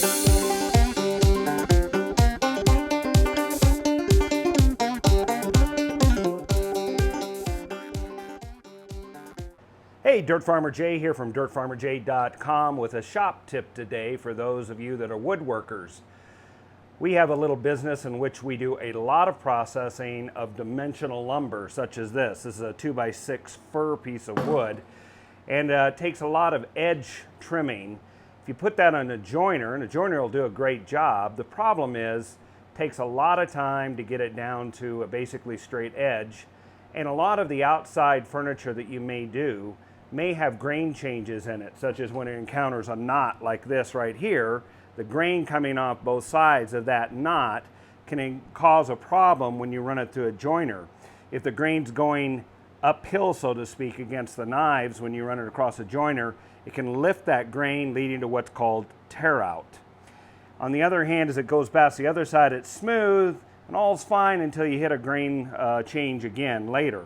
Hey, Dirt Farmer Jay here from dirtfarmerjay.com with a shop tip today for those of you that are woodworkers. We have a little business in which we do a lot of processing of dimensional lumber such as this. This is a 2x6 fir piece of wood and it takes a lot of edge trimming. If you put that on a joiner, and a joiner will do a great job, the problem is it takes a lot of time to get it down to a basically straight edge, and a lot of the outside furniture that you may do may have grain changes in it, such as when it encounters a knot like this right here. The grain coming off both sides of that knot can cause a problem when you run it through a joiner. If the grain's going uphill, so to speak, against the knives when you run it across a joiner, it can lift that grain, leading to what's called tear out. On the other hand, as it goes past the other side, it's smooth and all's fine until you hit a grain change again later.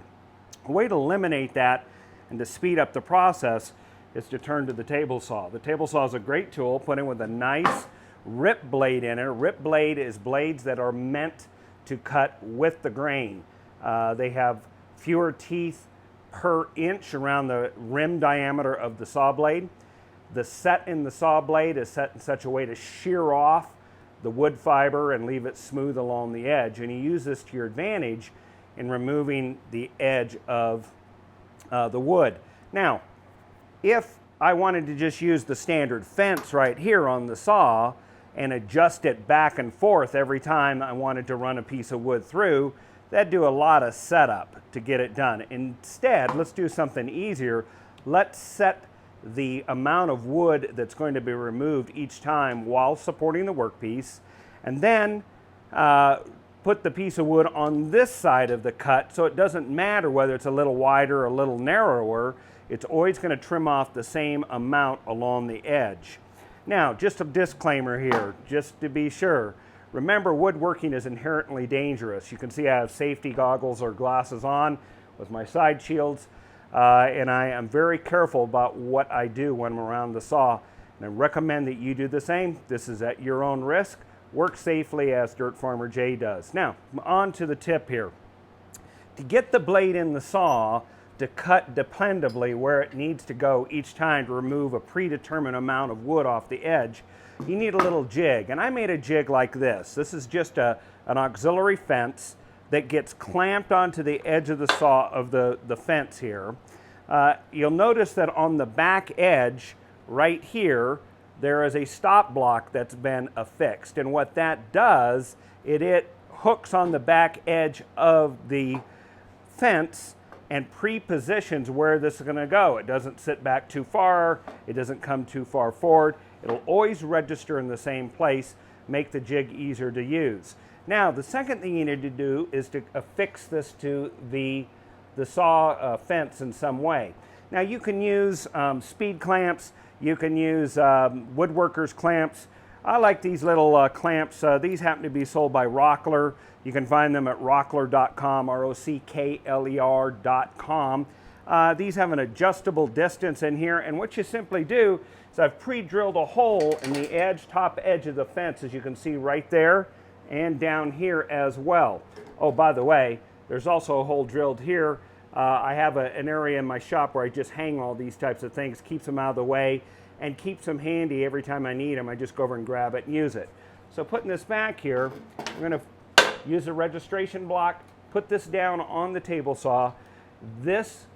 A way to eliminate that and to speed up the process is to turn to the table saw. The table saw is a great tool, put in with a nice rip blade in it. A rip blade is blades that are meant to cut with the grain. They have fewer teeth per inch around the rim diameter of the saw blade. The set in the saw blade is set in such a way to shear off the wood fiber and leave it smooth along the edge, and you use this to your advantage in removing the edge of the wood. Now, if I wanted to just use the standard fence right here on the saw and adjust it back and forth every time I wanted to run a piece of wood through, that'd do a lot of setup to get it done. Instead, let's do something easier. Let's set the amount of wood that's going to be removed each time while supporting the workpiece, and then put the piece of wood on this side of the cut, so it doesn't matter whether it's a little wider or a little narrower. It's always going to trim off the same amount along the edge. Now, just a disclaimer here, just to be sure. Remember, woodworking is inherently dangerous. You can see I have safety goggles or glasses on with my side shields, and I am very careful about what I do when I'm around the saw. And I recommend that you do the same. This is at your own risk. Work safely, as Dirt Farmer Jay does. Now, on to the tip here. To get the blade in the saw to cut dependably where it needs to go each time to remove a predetermined amount of wood off the edge, you need a little jig. And I made a jig like this. This is just an auxiliary fence that gets clamped onto the edge of the saw of the fence here. You'll notice that on the back edge right here, there is a stop block that's been affixed, and what that does, it hooks on the back edge of the fence and pre-positions where this is going to go. It doesn't sit back too far, it doesn't come too far forward. It'll always register in the same place, make the jig easier to use. Now, the second thing you need to do is to affix this to the saw fence in some way. Now, you can use speed clamps. You can use woodworkers clamps. I like these little clamps. These happen to be sold by Rockler. You can find them at rockler.com, rockler.com. These have an adjustable distance in here, and what you simply do is I've pre-drilled a hole in the top edge of the fence, as you can see right there, and down here as well. Oh, by the way, there's also a hole drilled here. I have an area in my shop where I just hang all these types of things, keeps them out of the way, and keeps them handy every time I need them. I just go over and grab it and use it. So putting this back here, I'm going to use a registration block, put this down on the table saw. This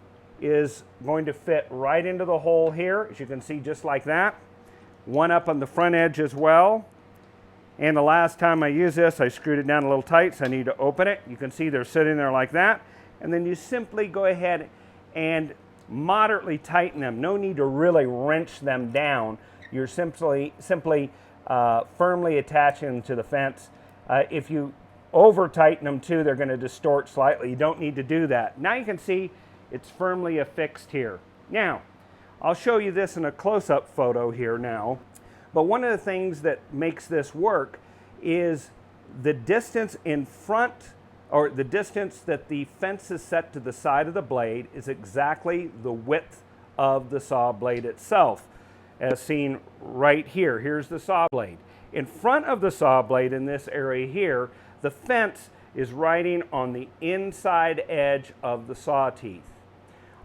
is going to fit right into the hole here, as you can see, just like that. One up on the front edge as well. And the last time I used this, I screwed it down a little tight, so I need to open it. You can see they're sitting there like that. And then you simply go ahead and moderately tighten them. No need to really wrench them down. You're simply firmly attaching them to the fence. If you over tighten them too, they're going to distort slightly. You don't need to do that. Now you can see it's firmly affixed here. Now, I'll show you this in a close-up photo here now. But one of the things that makes this work is the distance in front, or the distance that the fence is set to the side of the blade, is exactly the width of the saw blade itself, as seen right here. Here's the saw blade. In front of the saw blade in this area here, the fence is riding on the inside edge of the saw teeth.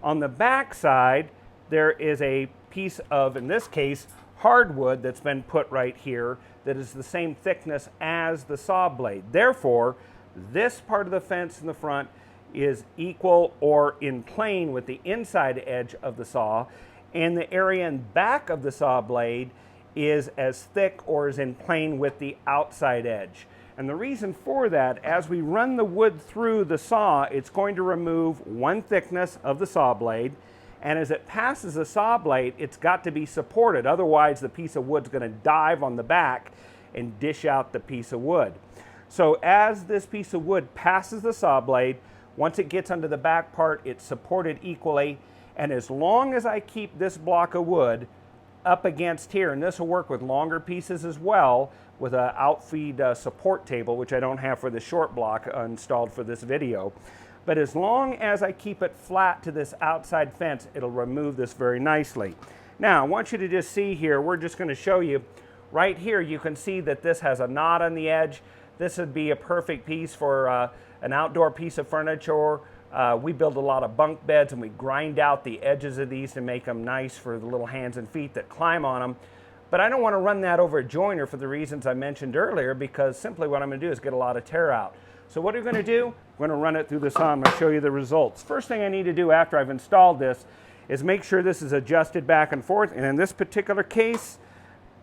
On the back side, there is a piece of, in this case, hardwood that's been put right here that is the same thickness as the saw blade. Therefore, this part of the fence in the front is equal or in plane with the inside edge of the saw, and the area in back of the saw blade is as thick or is in plane with the outside edge. And the reason for that, as we run the wood through the saw, it's going to remove one thickness of the saw blade, and as it passes the saw blade, it's got to be supported. Otherwise, the piece of wood's going to dive on the back and dish out the piece of wood. So as this piece of wood passes the saw blade, once it gets onto the back part, it's supported equally. And as long as I keep this block of wood up against here, and this will work with longer pieces as well, with an outfeed support table, which I don't have for the short block installed for this video. But as long as I keep it flat to this outside fence, it'll remove this very nicely. Now, I want you to just see here, we're just going to show you, right here you can see that this has a knot on the edge. This would be a perfect piece for an outdoor piece of furniture. We build a lot of bunk beds, and we grind out the edges of these to make them nice for the little hands and feet that climb on them. But I don't want to run that over a joiner for the reasons I mentioned earlier, because simply what I'm going to do is get a lot of tear out. So what are we going to do? We're going to run it through the saw. I'm going to show you the results. First thing I need to do after I've installed this is make sure this is adjusted back and forth. And in this particular case,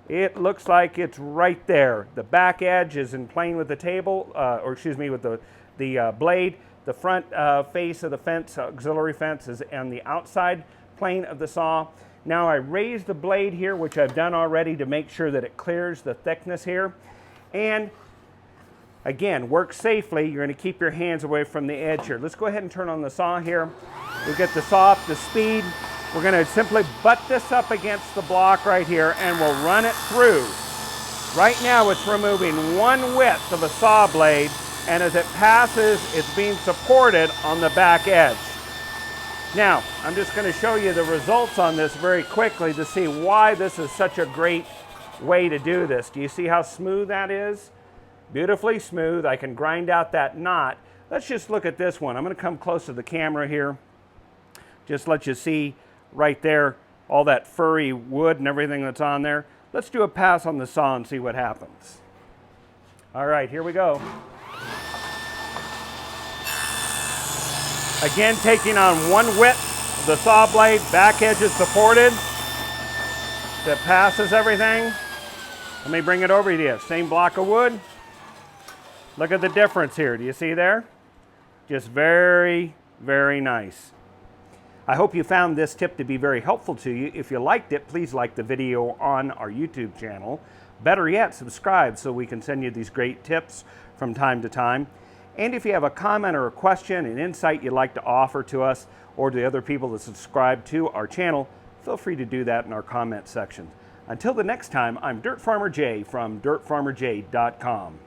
it looks like it's right there. The back edge is in plane with the table, with the blade. The front face of the fence, auxiliary fence, is on the outside plane of the saw. Now I raise the blade here, which I've done already, to make sure that it clears the thickness here. And again, work safely. You're going to keep your hands away from the edge here. Let's go ahead and turn on the saw here. We'll get the saw up to speed. We're going to simply butt this up against the block right here, and we'll run it through. Right now it's removing one width of a saw blade, and as it passes, it's being supported on the back edge. Now, I'm just going to show you the results on this very quickly to see why this is such a great way to do this. Do you see how smooth that is? Beautifully smooth. I can grind out that knot. Let's just look at this one. I'm going to come close to the camera here. Just let you see right there all that furry wood and everything that's on there. Let's do a pass on the saw and see what happens. All right, here we go. Again, taking on one width of the saw blade, back edge is supported. That passes everything. Let me bring it over to you. Same block of wood. Look at the difference here. Do you see there? Just very, very nice. I hope you found this tip to be very helpful to you. If you liked it, please like the video on our YouTube channel. Better yet, subscribe so we can send you these great tips from time to time. And if you have a comment or a question, an insight you'd like to offer to us or to the other people that subscribe to our channel, feel free to do that in our comment section. Until the next time, I'm Dirt Farmer Jay from dirtfarmerjay.com.